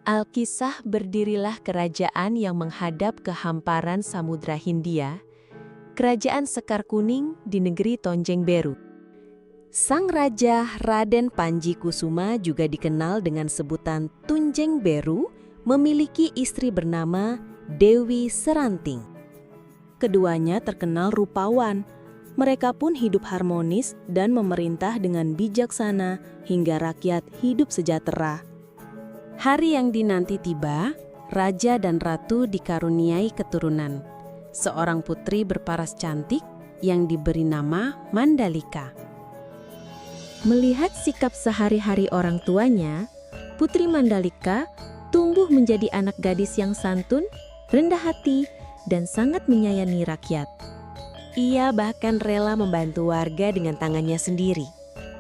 Alkisah berdirilah kerajaan yang menghadap ke hamparan Samudra Hindia, kerajaan Sekar Kuning di negeri Tonjeng Beru. Sang Raja Raden Panji Kusuma, juga dikenal dengan sebutan Tunjeng Beru, memiliki istri bernama Dewi Seranting. Keduanya terkenal rupawan. Mereka pun hidup harmonis dan memerintah dengan bijaksana hingga rakyat hidup sejahtera. Hari yang dinanti tiba, Raja dan Ratu dikaruniai keturunan. Seorang putri berparas cantik yang diberi nama Mandalika. Melihat sikap sehari-hari orang tuanya, Putri Mandalika tumbuh menjadi anak gadis yang santun, rendah hati, dan sangat menyayangi rakyat. Ia bahkan rela membantu warga dengan tangannya sendiri,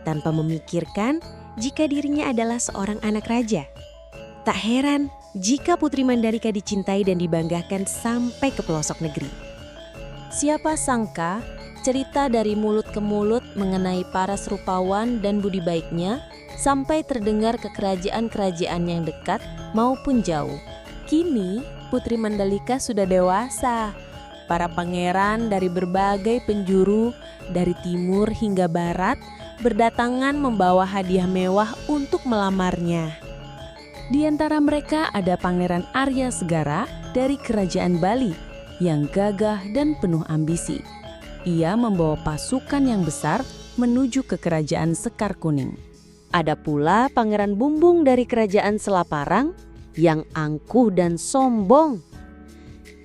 tanpa memikirkan jika dirinya adalah seorang anak raja. Tak heran jika Putri Mandalika dicintai dan dibanggakan sampai ke pelosok negeri. Siapa sangka cerita dari mulut ke mulut mengenai paras rupawan dan budi baiknya sampai terdengar ke kerajaan-kerajaan yang dekat maupun jauh. Kini Putri Mandalika sudah dewasa. Para pangeran dari berbagai penjuru, dari timur hingga barat, berdatangan membawa hadiah mewah untuk melamarnya. Di antara mereka ada Pangeran Arya Segara dari Kerajaan Bali yang gagah dan penuh ambisi. Ia membawa pasukan yang besar menuju ke Kerajaan Sekar Kuning. Ada pula Pangeran Bumbung dari Kerajaan Selaparang yang angkuh dan sombong.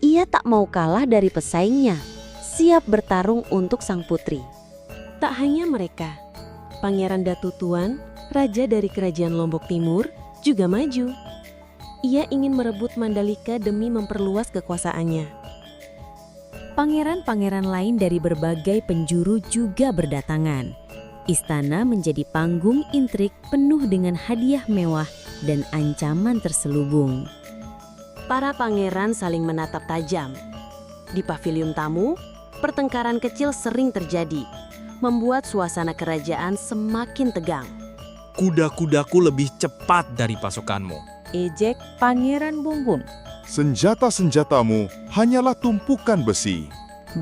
Ia tak mau kalah dari pesaingnya, siap bertarung untuk sang putri. Tak hanya mereka, Pangeran Datu Tuan, raja dari Kerajaan Lombok Timur, juga maju. Ia ingin merebut Mandalika demi memperluas kekuasaannya. Pangeran-pangeran lain dari berbagai penjuru juga berdatangan. Istana menjadi panggung intrik penuh dengan hadiah mewah dan ancaman terselubung. Para pangeran saling menatap tajam. Di pavilion tamu, pertengkaran kecil sering terjadi, membuat suasana kerajaan semakin tegang. Kuda-kudaku lebih cepat dari pasukanmu. Ejek Pangeran Bumbung. Senjata-senjatamu hanyalah tumpukan besi.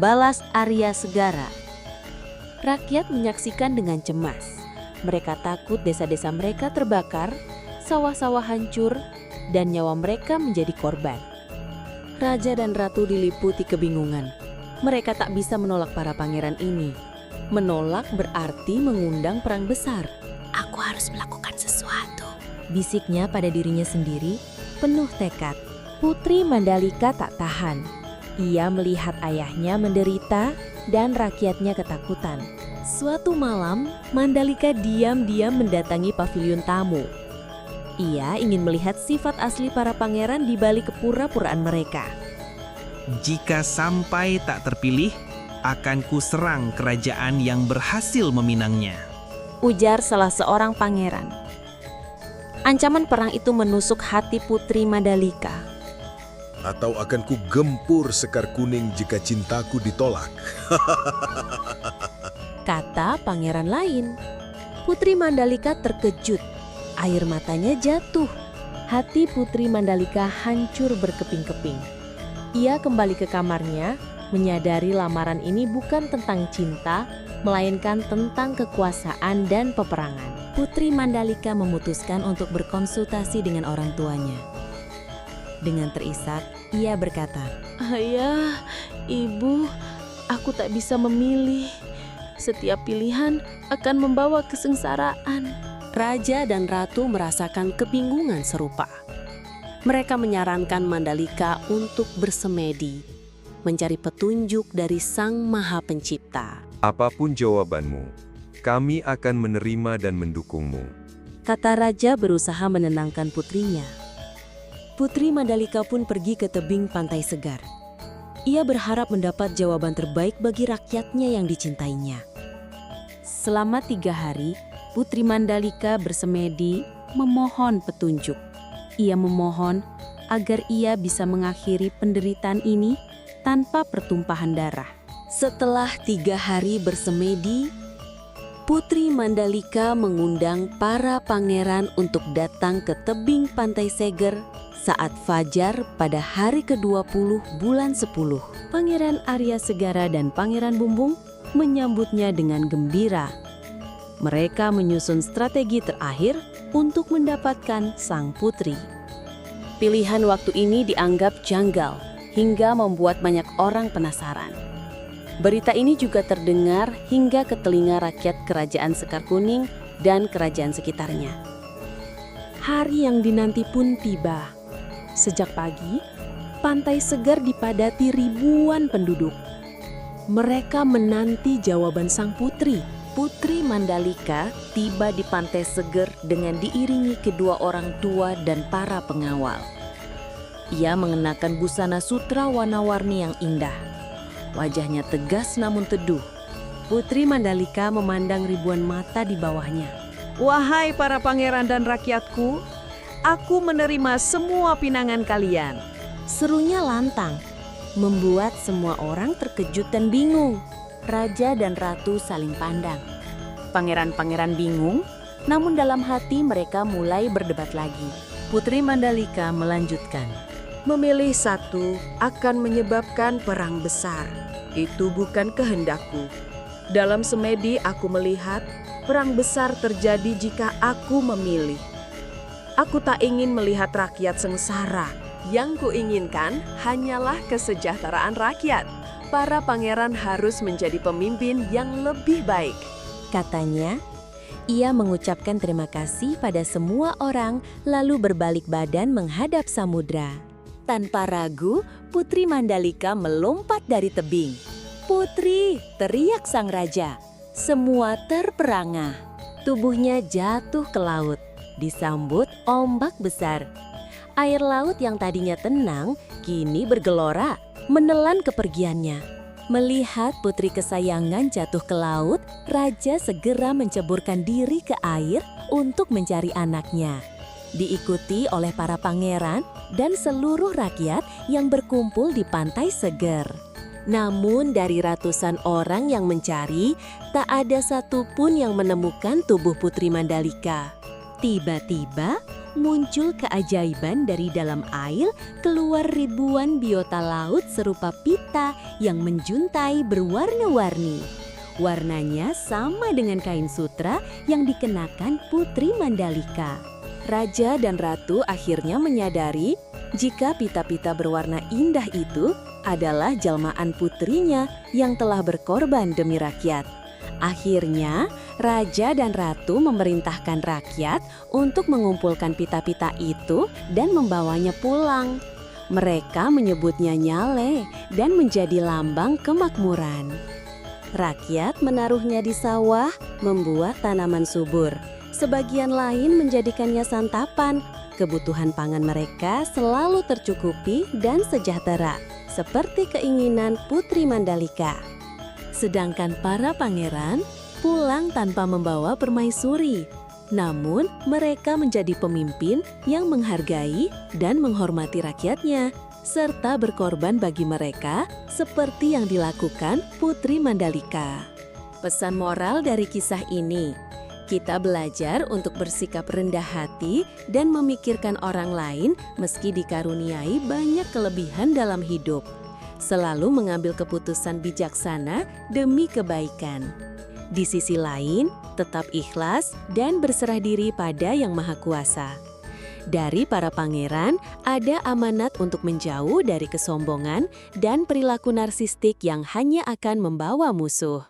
Balas Arya Segara. Rakyat menyaksikan dengan cemas. Mereka takut desa-desa mereka terbakar, sawah-sawah hancur, dan nyawa mereka menjadi korban. Raja dan ratu diliputi kebingungan. Mereka tak bisa menolak para pangeran ini. Menolak berarti mengundang perang besar. Aku harus melakukan sesuatu, bisiknya pada dirinya sendiri, penuh tekad. Putri Mandalika tak tahan. Ia melihat ayahnya menderita dan rakyatnya ketakutan. Suatu malam, Mandalika diam-diam mendatangi pavilion tamu. Ia ingin melihat sifat asli para pangeran di balik kepura-puraan mereka. Jika sampai tak terpilih, akan kuserang kerajaan yang berhasil meminangnya, ujar salah seorang pangeran. Ancaman perang itu menusuk hati Putri Mandalika. Atau akan ku gempur Sekar Kuning jika cintaku ditolak. Kata pangeran lain. Putri Mandalika terkejut. Air matanya jatuh. Hati Putri Mandalika hancur berkeping-keping. Ia kembali ke kamarnya, menyadari lamaran ini bukan tentang cinta, melainkan tentang kekuasaan dan peperangan. Putri Mandalika memutuskan untuk berkonsultasi dengan orang tuanya. Dengan terisak, ia berkata, "Ayah, ibu, aku tak bisa memilih. Setiap pilihan akan membawa kesengsaraan." Raja dan ratu merasakan kebingungan serupa. Mereka menyarankan Mandalika untuk bersemedi, mencari petunjuk dari Sang Maha Pencipta. Apapun jawabanmu, kami akan menerima dan mendukungmu. Kata raja berusaha menenangkan putrinya. Putri Mandalika pun pergi ke tebing pantai segar. Ia berharap mendapat jawaban terbaik bagi rakyatnya yang dicintainya. Selama 3 hari, Putri Mandalika bersemedi memohon petunjuk. Ia memohon agar ia bisa mengakhiri penderitaan ini tanpa pertumpahan darah. Setelah 3 hari bersemedi, Putri Mandalika mengundang para pangeran untuk datang ke tebing Pantai Seger saat fajar pada hari ke-20 bulan 10. Pangeran Arya Segara dan Pangeran Bumbung menyambutnya dengan gembira. Mereka menyusun strategi terakhir untuk mendapatkan sang putri. Pilihan waktu ini dianggap janggal hingga membuat banyak orang penasaran. Berita ini juga terdengar hingga ke telinga rakyat Kerajaan Sekar Kuning dan kerajaan sekitarnya. Hari yang dinanti pun tiba. Sejak pagi, Pantai Seger dipadati ribuan penduduk. Mereka menanti jawaban sang putri. Putri Mandalika tiba di Pantai Seger dengan diiringi kedua orang tua dan para pengawal. Ia mengenakan busana sutra warna-warni yang indah. Wajahnya tegas namun teduh. Putri Mandalika memandang ribuan mata di bawahnya. "Wahai para pangeran dan rakyatku, aku menerima semua pinangan kalian," serunya lantang, membuat semua orang terkejut dan bingung. Raja dan ratu saling pandang. Pangeran-pangeran bingung, namun dalam hati mereka mulai berdebat lagi. Putri Mandalika melanjutkan, "Memilih satu akan menyebabkan perang besar. Itu bukan kehendakku. Dalam semedi aku melihat perang besar terjadi jika aku memilih. Aku tak ingin melihat rakyat sengsara. Yang kuinginkan hanyalah kesejahteraan rakyat. Para pangeran harus menjadi pemimpin yang lebih baik," katanya. Ia mengucapkan terima kasih pada semua orang lalu berbalik badan menghadap samudra. Tanpa ragu, Putri Mandalika melompat dari tebing. "Putri!" teriak sang raja. Semua terperangah. Tubuhnya jatuh ke laut, disambut ombak besar. Air laut yang tadinya tenang, kini bergelora, menelan kepergiannya. Melihat putri kesayangan jatuh ke laut, raja segera menceburkan diri ke air untuk mencari anaknya. Diikuti oleh para pangeran dan seluruh rakyat yang berkumpul di Pantai Seger. Namun dari ratusan orang yang mencari, tak ada satupun yang menemukan tubuh Putri Mandalika. Tiba-tiba muncul keajaiban dari dalam air, keluar ribuan biota laut serupa pita yang menjuntai berwarna-warni. Warnanya sama dengan kain sutra yang dikenakan Putri Mandalika. Raja dan ratu akhirnya menyadari jika pita-pita berwarna indah itu adalah jalmaan putrinya yang telah berkorban demi rakyat. Akhirnya, raja dan ratu memerintahkan rakyat untuk mengumpulkan pita-pita itu dan membawanya pulang. Mereka menyebutnya nyale dan menjadi lambang kemakmuran. Rakyat menaruhnya di sawah, membuat tanaman subur. Sebagian lain menjadikannya santapan. Kebutuhan pangan mereka selalu tercukupi dan sejahtera, seperti keinginan Putri Mandalika. Sedangkan para pangeran pulang tanpa membawa permaisuri. Namun, mereka menjadi pemimpin yang menghargai dan menghormati rakyatnya, serta berkorban bagi mereka seperti yang dilakukan Putri Mandalika. Pesan moral dari kisah ini, kita belajar untuk bersikap rendah hati dan memikirkan orang lain meski dikaruniai banyak kelebihan dalam hidup. Selalu mengambil keputusan bijaksana demi kebaikan. Di sisi lain, tetap ikhlas dan berserah diri pada Yang Maha Kuasa. Dari para pangeran, ada amanat untuk menjauh dari kesombongan dan perilaku narsistik yang hanya akan membawa musuh.